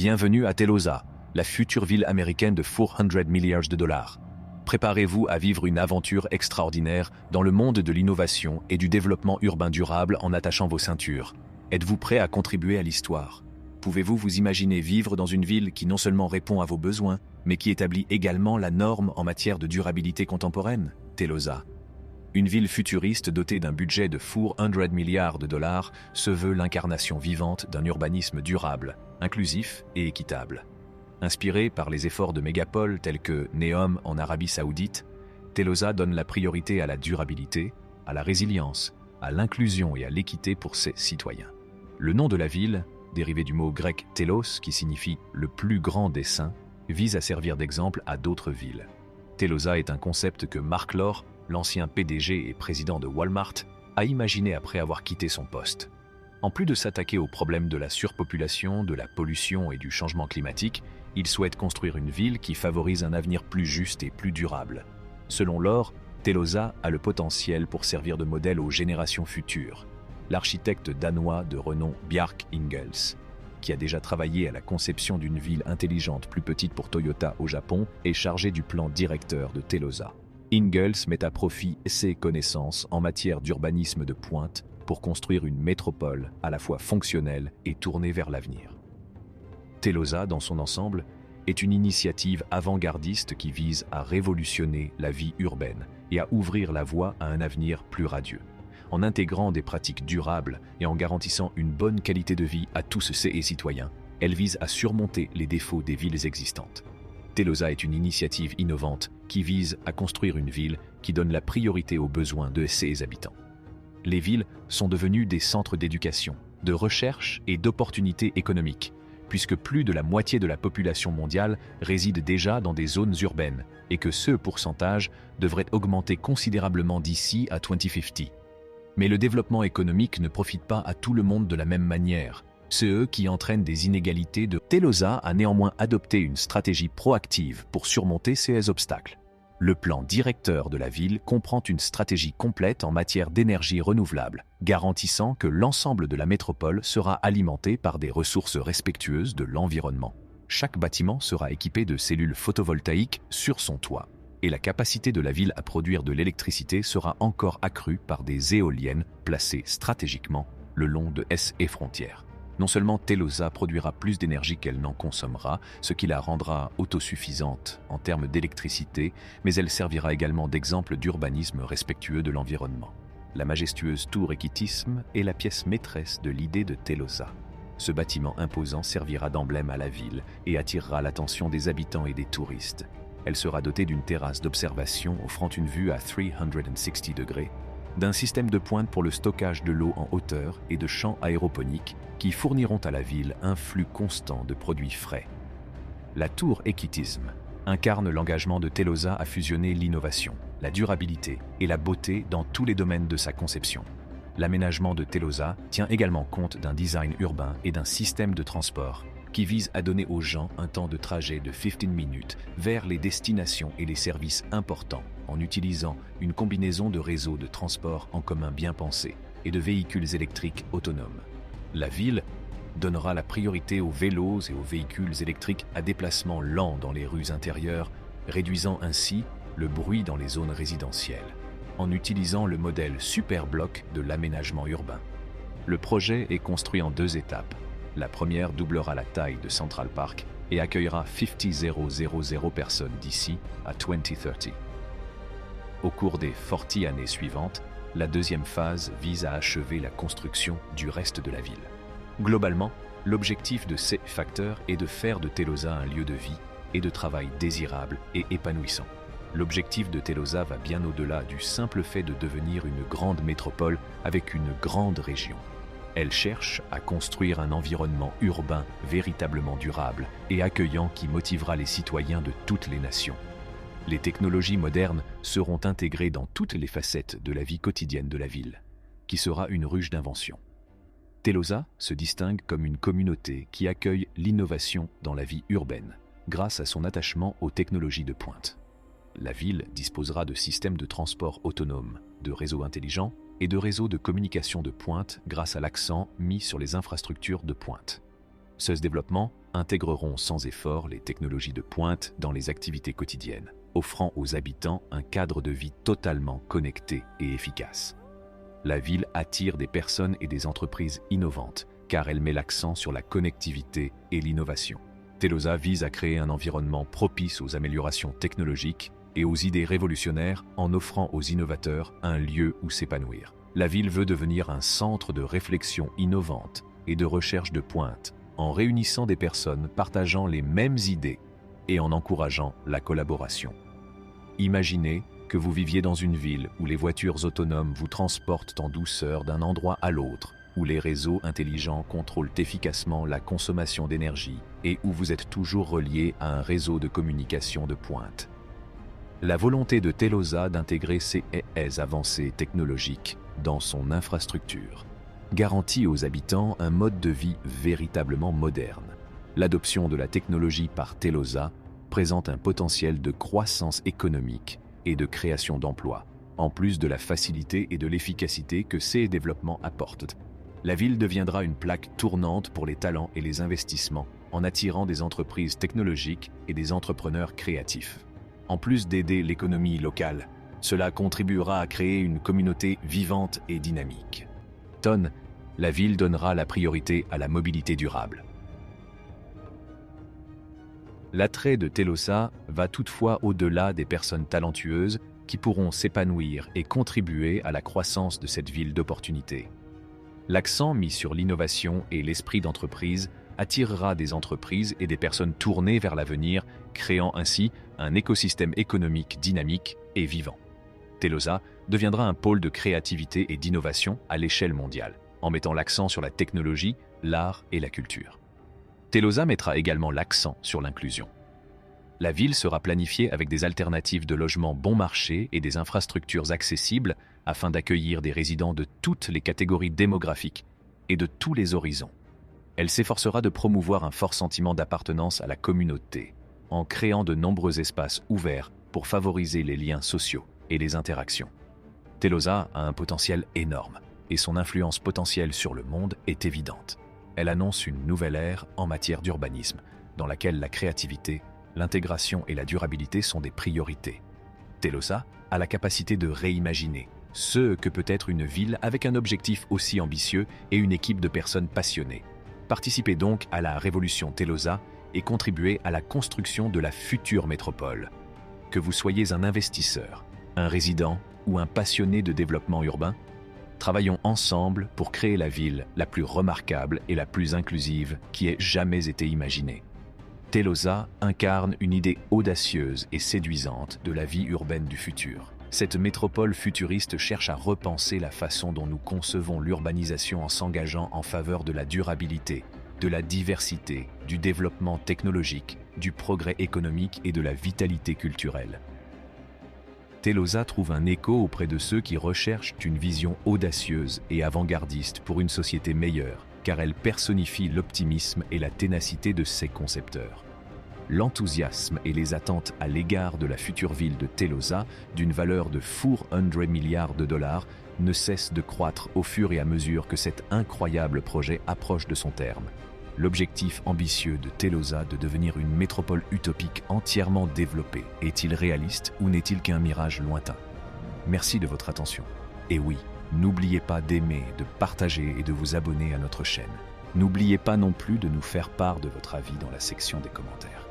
Bienvenue à Telosa, la future ville américaine de 400 milliards de dollars. Préparez-vous à vivre une aventure extraordinaire dans le monde de l'innovation et du développement urbain durable en attachant vos ceintures. Êtes-vous prêt à contribuer à l'histoire? Pouvez-vous vous imaginer vivre dans une ville qui non seulement répond à vos besoins, mais qui établit également la norme en matière de durabilité contemporaine? Telosa. Une ville futuriste dotée d'un budget de 400 milliards de dollars se veut l'incarnation vivante d'un urbanisme durable, inclusif et équitable. Inspirée par les efforts de mégapoles tels que Neom en Arabie Saoudite, Telosa donne la priorité à la durabilité, à la résilience, à l'inclusion et à l'équité pour ses citoyens. Le nom de la ville, dérivé du mot grec telos qui signifie « le plus grand des saints », vise à servir d'exemple à d'autres villes. Telosa est un concept que Mark Lore, l'ancien PDG et président de Walmart, a imaginé après avoir quitté son poste. En plus de s'attaquer aux problèmes de la surpopulation, de la pollution et du changement climatique, il souhaite construire une ville qui favorise un avenir plus juste et plus durable. Selon Lore, Telosa a le potentiel pour servir de modèle aux générations futures. L'architecte danois de renom Bjarke Ingels, qui a déjà travaillé à la conception d'une ville intelligente plus petite pour Toyota au Japon, est chargé du plan directeur de Telosa. Ingels met à profit ses connaissances en matière d'urbanisme de pointe pour construire une métropole à la fois fonctionnelle et tournée vers l'avenir. Telosa, dans son ensemble, est une initiative avant-gardiste qui vise à révolutionner la vie urbaine et à ouvrir la voie à un avenir plus radieux, en intégrant des pratiques durables et en garantissant une bonne qualité de vie à tous ses citoyens. Elle vise à surmonter les défauts des villes existantes. Telosa est une initiative innovante qui vise à construire une ville qui donne la priorité aux besoins de ses habitants. Les villes sont devenues des centres d'éducation, de recherche et d'opportunités économiques, puisque plus de la moitié de la population mondiale réside déjà dans des zones urbaines et que ce pourcentage devrait augmenter considérablement d'ici à 2050. Mais le développement économique ne profite pas à tout le monde de la même manière. Ce qui entraîne des inégalités. Telosa a néanmoins adopté une stratégie proactive pour surmonter ces obstacles. Le plan directeur de la ville comprend une stratégie complète en matière d'énergie renouvelable, garantissant que l'ensemble de la métropole sera alimenté par des ressources respectueuses de l'environnement. Chaque bâtiment sera équipé de cellules photovoltaïques sur son toit, et la capacité de la ville à produire de l'électricité sera encore accrue par des éoliennes placées stratégiquement le long de ses frontières. Non seulement Telosa produira plus d'énergie qu'elle n'en consommera, ce qui la rendra autosuffisante en termes d'électricité, mais elle servira également d'exemple d'urbanisme respectueux de l'environnement. La majestueuse tour Equitism est la pièce maîtresse de l'idée de Telosa. Ce bâtiment imposant servira d'emblème à la ville et attirera l'attention des habitants et des touristes. Elle sera dotée d'une terrasse d'observation offrant une vue à 360 degrés, d'un système de pointe pour le stockage de l'eau en hauteur et de champs aéroponiques qui fourniront à la ville un flux constant de produits frais. La tour Equitism incarne l'engagement de Telosa à fusionner l'innovation, la durabilité et la beauté dans tous les domaines de sa conception. L'aménagement de Telosa tient également compte d'un design urbain et d'un système de transport qui vise à donner aux gens un temps de trajet de 15 minutes vers les destinations et les services importants en utilisant une combinaison de réseaux de transport en commun bien pensés et de véhicules électriques autonomes. La ville donnera la priorité aux vélos et aux véhicules électriques à déplacement lent dans les rues intérieures, réduisant ainsi le bruit dans les zones résidentielles, en utilisant le modèle Superblock de l'aménagement urbain. Le projet est construit en 2 étapes. La première doublera la taille de Central Park et accueillera 50,000 personnes d'ici à 2030. Au cours des 40 années suivantes, la deuxième phase vise à achever la construction du reste de la ville. Globalement, l'objectif de ces facteurs est de faire de Telosa un lieu de vie et de travail désirable et épanouissant. L'objectif de Telosa va bien au-delà du simple fait de devenir une grande métropole avec une grande région. Elle cherche à construire un environnement urbain véritablement durable et accueillant qui motivera les citoyens de toutes les nations. Les technologies modernes seront intégrées dans toutes les facettes de la vie quotidienne de la ville, qui sera une ruche d'invention. Telosa se distingue comme une communauté qui accueille l'innovation dans la vie urbaine, grâce à son attachement aux technologies de pointe. La ville disposera de systèmes de transport autonomes, de réseaux intelligents et de réseaux de communication de pointe grâce à l'accent mis sur les infrastructures de pointe. Ce développement intégreront sans effort les technologies de pointe dans les activités quotidiennes, offrant aux habitants un cadre de vie totalement connecté et efficace. La ville attire des personnes et des entreprises innovantes, car elle met l'accent sur la connectivité et l'innovation. Telosa vise à créer un environnement propice aux améliorations technologiques et aux idées révolutionnaires en offrant aux innovateurs un lieu où s'épanouir. La ville veut devenir un centre de réflexion innovante et de recherche de pointe, en réunissant des personnes partageant les mêmes idées et en encourageant la collaboration. Imaginez que vous viviez dans une ville où les voitures autonomes vous transportent en douceur d'un endroit à l'autre, où les réseaux intelligents contrôlent efficacement la consommation d'énergie et où vous êtes toujours relié à un réseau de communication de pointe. La volonté de Telosa d'intégrer ces avancées technologiques dans son infrastructure garantit aux habitants un mode de vie véritablement moderne. L'adoption de la technologie par Telosa présente un potentiel de croissance économique et de création d'emplois, en plus de la facilité et de l'efficacité que ces développements apportent. La ville deviendra une plaque tournante pour les talents et les investissements, en attirant des entreprises technologiques et des entrepreneurs créatifs. En plus d'aider l'économie locale, cela contribuera à créer une communauté vivante et dynamique. La ville donnera la priorité à la mobilité durable. L'attrait de Telosa va toutefois au-delà des personnes talentueuses qui pourront s'épanouir et contribuer à la croissance de cette ville d'opportunités. L'accent mis sur l'innovation et l'esprit d'entreprise attirera des entreprises et des personnes tournées vers l'avenir, créant ainsi un écosystème économique dynamique et vivant. Telosa deviendra un pôle de créativité et d'innovation à l'échelle mondiale, en mettant l'accent sur la technologie, l'art et la culture. Telosa mettra également l'accent sur l'inclusion. La ville sera planifiée avec des alternatives de logement bon marché et des infrastructures accessibles afin d'accueillir des résidents de toutes les catégories démographiques et de tous les horizons. Elle s'efforcera de promouvoir un fort sentiment d'appartenance à la communauté, en créant de nombreux espaces ouverts pour favoriser les liens sociaux et les interactions. Telosa a un potentiel énorme, et son influence potentielle sur le monde est évidente. Elle annonce une nouvelle ère en matière d'urbanisme, dans laquelle la créativité, l'intégration et la durabilité sont des priorités. Telosa a la capacité de réimaginer ce que peut être une ville avec un objectif aussi ambitieux et une équipe de personnes passionnées. Participez donc à la révolution Telosa et contribuez à la construction de la future métropole. Que vous soyez un investisseur, un résident ou un passionné de développement urbain, travaillons ensemble pour créer la ville la plus remarquable et la plus inclusive qui ait jamais été imaginée. Telosa incarne une idée audacieuse et séduisante de la vie urbaine du futur. Cette métropole futuriste cherche à repenser la façon dont nous concevons l'urbanisation en s'engageant en faveur de la durabilité, de la diversité, du développement technologique, du progrès économique et de la vitalité culturelle. Telosa trouve un écho auprès de ceux qui recherchent une vision audacieuse et avant-gardiste pour une société meilleure, car elle personnifie l'optimisme et la ténacité de ses concepteurs. L'enthousiasme et les attentes à l'égard de la future ville de Telosa, d'une valeur de 400 milliards de dollars, ne cessent de croître au fur et à mesure que cet incroyable projet approche de son terme. L'objectif ambitieux de Telosa de devenir une métropole utopique entièrement développée est-il réaliste ou n'est-il qu'un mirage lointain? Merci de votre attention. Et oui, n'oubliez pas d'aimer, de partager et de vous abonner à notre chaîne. N'oubliez pas non plus de nous faire part de votre avis dans la section des commentaires.